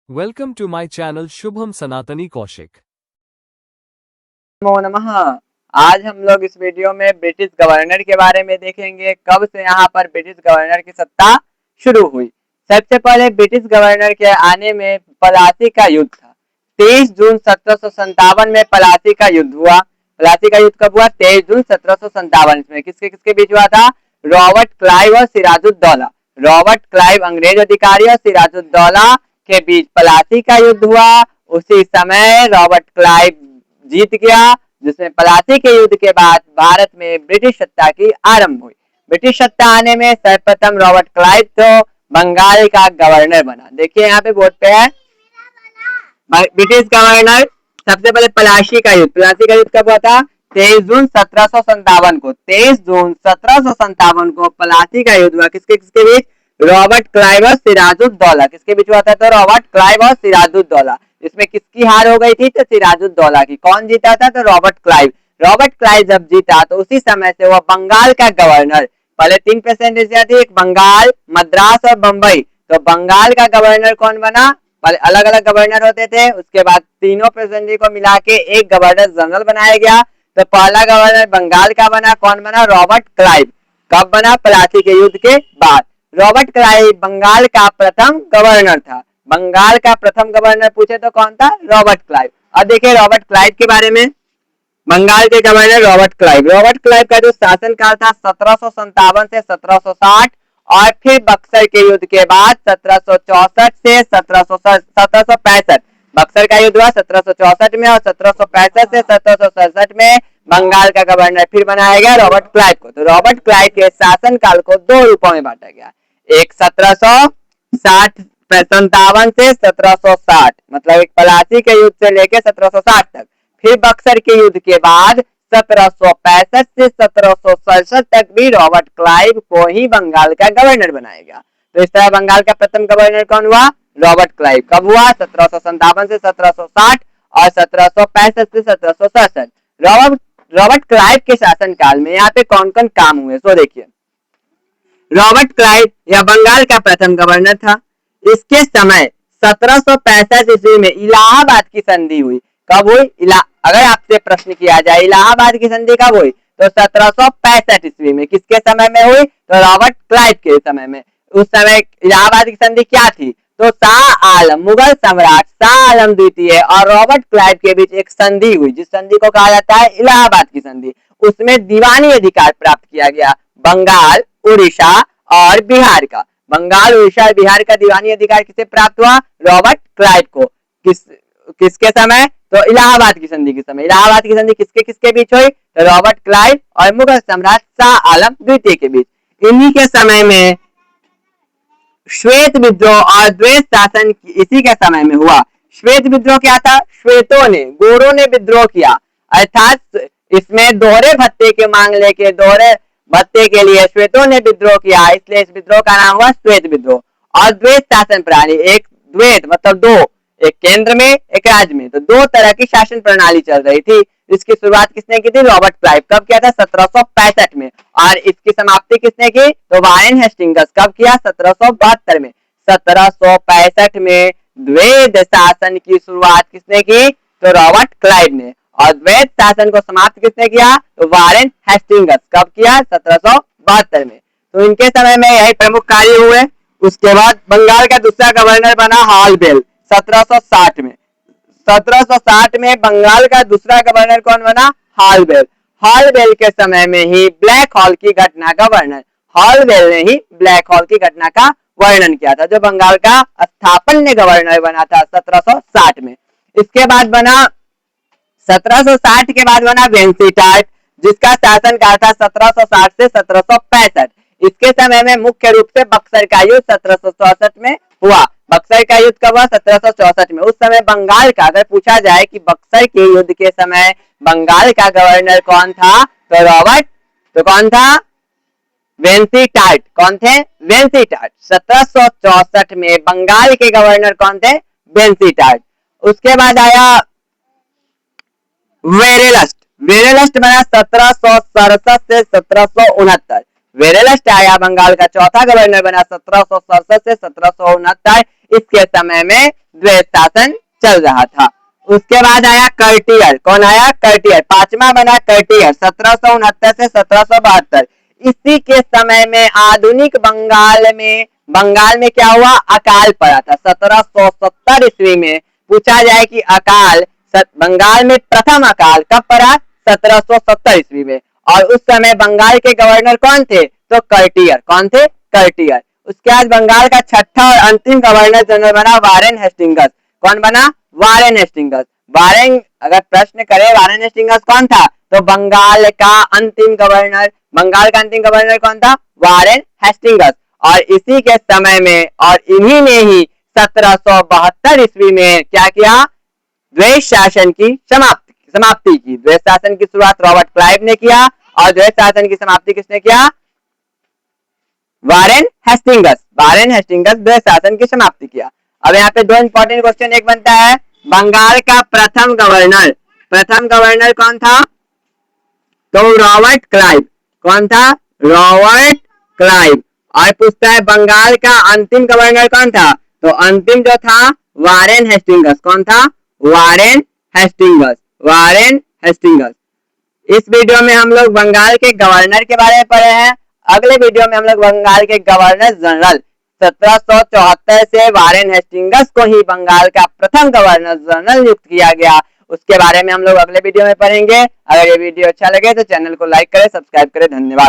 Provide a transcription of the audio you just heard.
Welcome to my channel Shubham Sanatani Kaushik. नमो नमः। आज हम लोग इस वीडियो में ब्रिटिश गवर्नर के बारे में देखेंगे, कब से यहाँ पर ब्रिटिश गवर्नर की सत्ता शुरू हुई। सबसे पहले ब्रिटिश गवर्नर के आने में प्लासी का युद्ध था। 23 जून 1757 में प्लासी का युद्ध हुआ। प्लासी का युद्ध कब हुआ? 23 जून 1757 में। किसके किसके बीच हुआ था? रॉबर्ट क्लाइव और सिराजुद्दौला। रॉबर्ट क्लाइव अंग्रेज अधिकारी और सिराजुद्दौला के बीच प्लासी का युद्ध हुआ। उसी समय रॉबर्ट क्लाइव जीत गया, जिसमें प्लासी के युद्ध के बाद भारत में ब्रिटिश सत्ता की आरंभ हुई। ब्रिटिश सत्ता आने में सर्वप्रथम रॉबर्ट क्लाइव तो बंगाल का गवर्नर बना। देखिए यहाँ पे बोर्ड पे है ब्रिटिश गवर्नर। सबसे पहले प्लासी का युद्ध कब हुआ था? 23 जून 1757 को। 23 जून 1757 को प्लासी का युद्ध हुआ। किसके किसके बीच? रॉबर्ट क्लाइव और सिराजुद्दौला। किसके बीच हुआ था? तो रॉबर्ट क्लाइव और सिराजुद्दौला। इसमें किसकी हार हो गई थी? तो सिराजुद्दौला की। कौन जीता था? तो रॉबर्ट क्लाइव। रॉबर्ट क्लाइव जब जीता तो उसी समय से वह बंगाल का गवर्नर, पहले 3 प्रेसिडेंसी थी, एक बंगाल, मद्रास और बंबई। तो बंगाल का गवर्नर कौन बना? पहले अलग अलग गवर्नर होते थे, उसके बाद तीनों प्रेसिडेंसी को मिला के एक गवर्नर जनरल बनाया गया। तो पहला गवर्नर बंगाल का बना, कौन बना? Robert Clive. कब बना? प्लासी के युद्ध के बाद। रॉबर्ट क्लाइव बंगाल का प्रथम गवर्नर था। बंगाल का प्रथम गवर्नर पूछे तो कौन था? Robert Clive. अब देखिए रॉबर्ट क्लाइव के बारे में। बंगाल के governor Robert Clive. Robert Clive का जो शासनकाल था 1757 से 1760 और फिर बक्सर के युद्ध के बाद 1764 से 1765। बक्सर का युद्ध हुआ 1764 में और 1765 से 1767 में बंगाल का गवर्नर फिर बनाया गया रॉबर्ट क्लाइव को। तो रॉबर्ट क्लाइव के शासनकाल को 2 रूपों में बांटा गया। एक 1757 से 1760, मतलब एक प्लासी के युद्ध से लेकर 1760 तक। फिर बक्सर के युद्ध के बाद 1765 से 1767 तक भी रॉबर्ट क्लाइव को ही बंगाल का गवर्नर बनाया गया। तो इस तरह बंगाल का प्रथम गवर्नर कौन हुआ? Robert Clive. कब हुआ? 1757 से 1760 और 1765 से 1767। रॉबर्ट क्लाइव के शासनकाल में यहाँ पे कौन कौन काम हुए सो देखिए। रॉबर्ट क्लाइव यह बंगाल का प्रथम गवर्नर था। इसके समय 1765 ईस्वी में इलाहाबाद की संधि हुई। कब हुई? अगर आपसे प्रश्न किया जाए इलाहाबाद की संधि कब हुई, तो 1765 ईस्वी में। किसके समय में हुई? तो रॉबर्ट क्लाइव के समय में। उस समय इलाहाबाद की संधि क्या थी? तो शाह आलम, मुगल सम्राट शाह आलम द्वितीय और रॉबर्ट क्लाइव के बीच एक संधि हुई, जिस संधि को कहा जाता है इलाहाबाद की संधि। उसमें दीवानी अधिकार प्राप्त किया गया बंगाल, उड़ीसा और बिहार का। बंगाल, उड़ीसा और बिहार का दीवानी अधिकार किसे प्राप्त हुआ? रॉबर्ट क्लाइव को। किसके समय? तो इलाहाबाद की संधि के समय। इलाहाबाद की संधि किसके किसके बीच हुई? तो रॉबर्ट क्लाइव और मुगल सम्राट शाह आलम द्वितीय के बीच। इन्हीं के समय में श्वेत विद्रोह और द्वेष शासन इसी के समय में हुआ। श्वेत विद्रोह क्या था? श्वेतों ने, गोरों ने विद्रोह किया, अर्थात इसमें दोहरे भत्ते की मांग लेके दोहरे भत्ते के लिए श्वेतों ने विद्रोह किया, इसलिए इस विद्रोह का नाम हुआ श्वेत विद्रोह। और द्वैत शासन प्रणाली, एक द्वैत मतलब दो, एक केंद्र में एक राज्य में, तो 2 तरह की शासन प्रणाली चल रही थी। इसकी शुरुआत किसने की थी? Robert Clive. कब किया था? 1765 में। और इसकी समाप्ति किसने की? तो वारेन हेस्टिंग्स। कब किया? 1772 में। 1765 में द्वैत शासन की शुरुआत किसने की? तो रॉबर्ट क्लाइव ने। और द्वैत शासन को समाप्त किसने किया? तो वारेन हेस्टिंग्स। कब किया? 1772 में। तो इनके समय में यही प्रमुख कार्य हुए। उसके बाद बंगाल का दूसरा गवर्नर बना हॉलबेल 1760 में। 1760 में बंगाल का दूसरा गवर्नर कौन बना? हॉलबेल। हॉलबेल के समय में ही ब्लैक हॉल की घटना का वर्णन, हॉलबेल ने ही ब्लैक हॉल की घटना का वर्णन किया था, जो बंगाल का स्थापन्य गवर्नर बना था 1760 में। इसके बाद बना 1760 के बाद बना वेंसीटार्ट, जिसका शासनकाल था 1760 से 1765। इसके समय में मुख्य रूप से बक्सर का युद्ध 1764 में हुआ। बक्सर का युद्ध कब हुआ? 1764 में। उस समय बंगाल का, अगर पूछा जाए कि बक्सर के युद्ध के समय बंगाल का गवर्नर कौन था, तो रॉबर्ट, तो कौन था? वेंसीटार्ट। कौन थे? वेंसीटार्ट। 1764 में बंगाल के गवर्नर कौन थे? वेंसीटार्ट। उसके बाद आया वेरेलस्ट। वेरेलस्ट बना 1767 से 1769। वेरेलस्ट आया, बंगाल का चौथा गवर्नर बना 1767 से 1769। इसके समय में द्वैत शासन चल रहा था। उसके बाद आया कर्टियर। कौन आया? कर्टियर। पांचवा बना कर्टियर 1769 से 1772। इसी के समय में आधुनिक बंगाल में क्या हुआ? अकाल पड़ा था 1770 ईस्वी में। पूछा जाए कि अकाल बंगाल में प्रथम अकाल कब पड़ा? 1770 ईस्वी में। और उस समय बंगाल के गवर्नर कौन थे? तो कर्टियर। कौन थे? कर्टियर। उसके बाद बंगाल का छठा और अंतिम गवर्नर जनरल बना वारेन हेस्टिंग्स। कौन बना? Warren Hastings. वारेन, अगर प्रश्न करे वारेन हेस्टिंग्स कौन था, तो बंगाल का अंतिम गवर्नर कौन था? Warren Hastings. और इसी के समय में और इन्हीं ने ही 1772 ईस्वी में क्या किया? द्वैत शासन की समाप्ति की। द्वैत शासन की शुरुआत रॉबर्ट क्लाइव ने किया और द्वैत शासन की समाप्ति किसने किया? वारेन हेस्टिंग्स द्वैत शासन की समाप्ति किया। अब यहाँ पे दो इंपॉर्टेंट क्वेश्चन एक बनता है, बंगाल का प्रथम गवर्नर कौन था? तो रॉबर्ट क्लाइव। कौन था? Robert Clive. और पूछता है बंगाल का अंतिम गवर्नर कौन था? तो अंतिम जो था वारेन हेस्टिंग्स। कौन था? Warren Hastings. इस वीडियो में हम लोग बंगाल के गवर्नर के बारे में पढ़े हैं। अगले वीडियो में हम लोग बंगाल के गवर्नर जनरल 1774 से वारेन हेस्टिंग्स को ही बंगाल का प्रथम गवर्नर जनरल नियुक्त किया गया, उसके बारे में हम लोग अगले वीडियो में पढ़ेंगे। अगर ये वीडियो अच्छा लगे तो चैनल को लाइक करें, सब्सक्राइब करें। धन्यवाद।